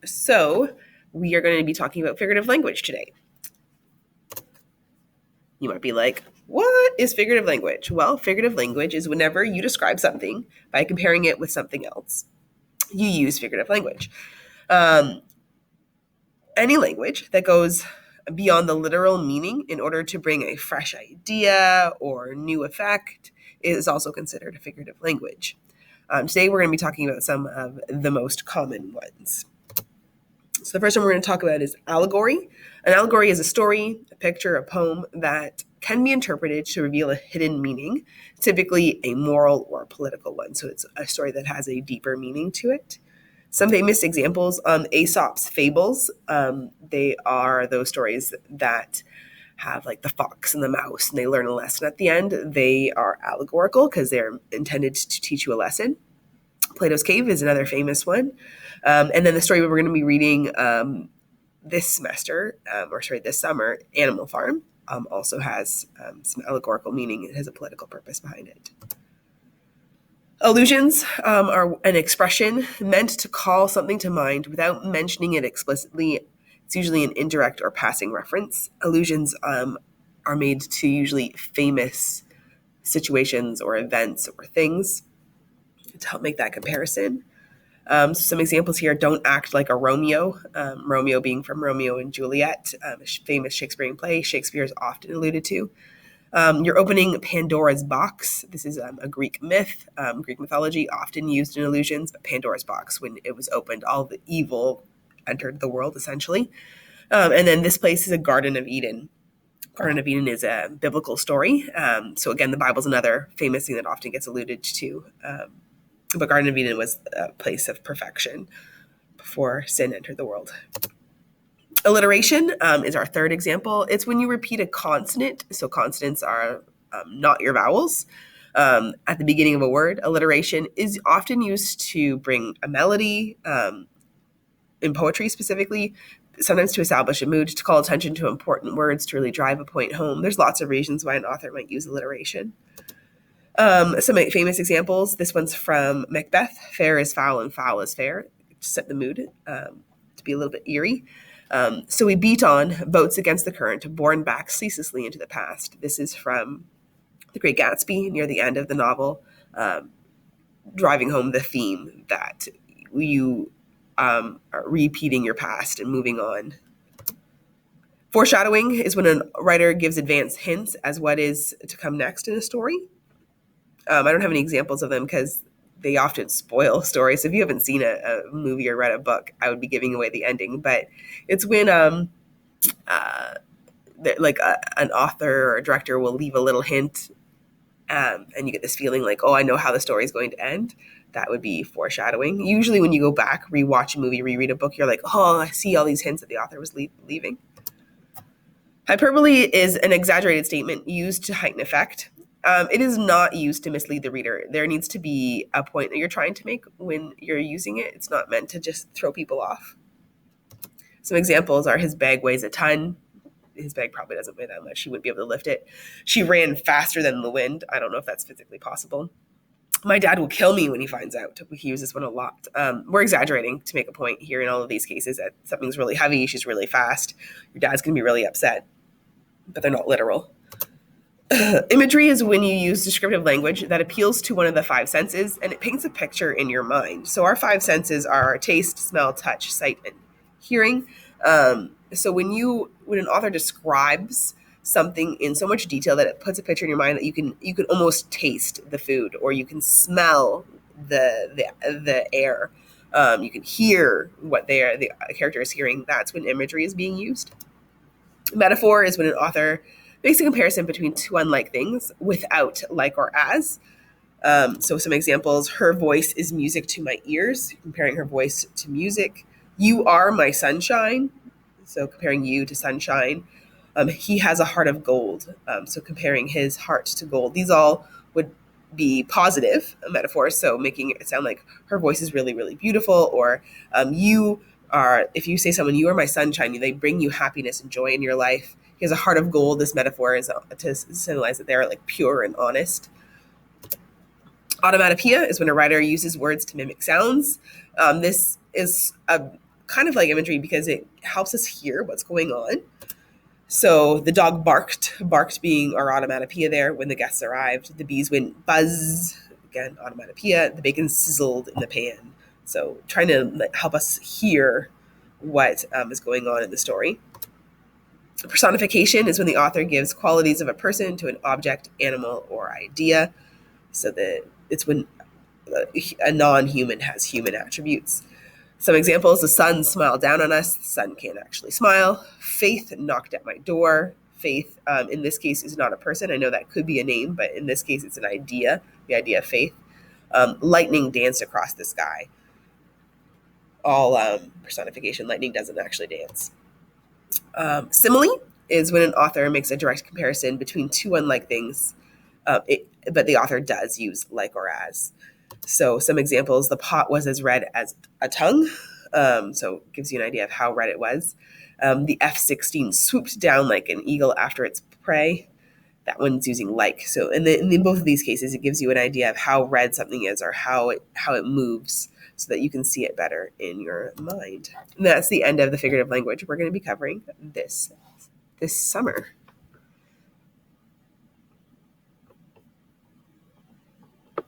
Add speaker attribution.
Speaker 1: So we are going to be talking about figurative language today. You might be like, what is figurative language? Well, figurative language is whenever you describe something by comparing it with something else, you use figurative language. Any language that goes beyond the literal meaning in order to bring a fresh idea or new effect is also considered a figurative language. Today, we're going to be talking about some of the most common ones. So the first one we're going to talk about is allegory. An allegory is a story, a picture, a poem that can be interpreted to reveal a hidden meaning, typically a moral or political one. So it's a story that has a deeper meaning to it. Some famous examples, Aesop's fables. They are those stories that have like the fox and the mouse, and they learn a lesson at the end. They are allegorical because they're intended to teach you a lesson. Plato's Cave is another famous one. And then the story we're going to be reading this summer, Animal Farm, also has some allegorical meaning. It has a political purpose behind it. Allusions are an expression meant to call something to mind without mentioning it explicitly. It's usually an indirect or passing reference. Allusions are made to usually famous situations or events or things to help make that comparison. Some examples here: don't act like a Romeo. Romeo being from Romeo and Juliet, a famous Shakespearean play. Shakespeare is often alluded to. You're opening Pandora's box. This is a Greek myth, Greek mythology, often used in allusions. But Pandora's box, when it was opened, all the evil entered the world, essentially. And then this place is a Garden of Eden. Garden of Eden is a biblical story. So again, the Bible's another famous thing that often gets alluded to. But Garden of Eden was a place of perfection before sin entered the world. Alliteration is our third example. It's when you repeat a consonant. So consonants are not your vowels at the beginning of a word. Alliteration is often used to bring a melody, in poetry specifically, sometimes to establish a mood, to call attention to important words, to really drive a point home. There's lots of reasons why an author might use alliteration. Some famous examples. This one's from Macbeth. Fair is foul and foul is fair, to set the mood, to be a little bit eerie. So we beat on, boats against the current, borne back ceaselessly into the past. This is from The Great Gatsby, near the end of the novel, driving home the theme that you are repeating your past and moving on. Foreshadowing is when a writer gives advance hints as what is to come next in a story. I don't have any examples of them because they often spoil stories. So if you haven't seen a movie or read a book, I would be giving away the ending. But it's when an author or a director will leave a little hint, and you get this feeling like, oh, I know how the story is going to end. That would be foreshadowing. Usually when you go back, rewatch a movie, reread a book, you're like, oh, I see all these hints that the author was leaving. Hyperbole is an exaggerated statement used to heighten effect. It is not used to mislead the reader. There needs to be a point that you're trying to make when you're using it. It's not meant to just throw people off. Some examples are his bag weighs a ton. His bag probably doesn't weigh that much. She wouldn't be able to lift it. She ran faster than the wind. I don't know if that's physically possible. My dad will kill me when he finds out. He uses this one a lot. We're exaggerating to make a point here in all of these cases that something's really heavy, she's really fast. Your dad's going to be really upset, but they're not literal. Imagery is when you use descriptive language that appeals to one of the five senses and it paints a picture in your mind. So our five senses are taste, smell, touch, sight, and hearing. So when an author describes something in so much detail that it puts a picture in your mind that you can almost taste the food, or you can smell the air, you can hear what the character is hearing. That's when imagery is being used. Metaphor is when an author makes a comparison between two unlike things without like or as. So some examples: her voice is music to my ears, comparing her voice to music. You are my sunshine, so comparing you to sunshine. He has a heart of gold, so comparing his heart to gold. These all would be positive metaphors, so making it sound like her voice is really, really beautiful, or if you say someone, you are my sunshine, they bring you happiness and joy in your life. He has a heart of gold. This metaphor is to symbolize that they're like pure and honest. Automatopoeia is when a writer uses words to mimic sounds. This is a kind of like imagery because it helps us hear what's going on. So the dog barked being our onomatopoeia there when the guests arrived. The bees went buzz, again, onomatopoeia. The bacon sizzled in the pan. So trying to help us hear what is going on in the story. Personification is when the author gives qualities of a person to an object, animal, or idea. So it's when a non-human has human attributes. Some examples: the sun smiled down on us. The sun can't actually smile. Faith knocked at my door. Faith, in this case, is not a person. I know that could be a name, but in this case, it's an idea, the idea of faith. Lightning danced across the sky. All personification. Lightning doesn't actually dance. Simile is when an author makes a direct comparison between two unlike things, but the author does use like or as. So some examples: the pot was as red as a tongue. So it gives you an idea of how red it was. The F-16 swooped down like an eagle after its prey. That one's using like. So in both of these cases, it gives you an idea of how red something is or how it moves so that you can see it better in your mind. And that's the end of the figurative language we're going to be covering this summer.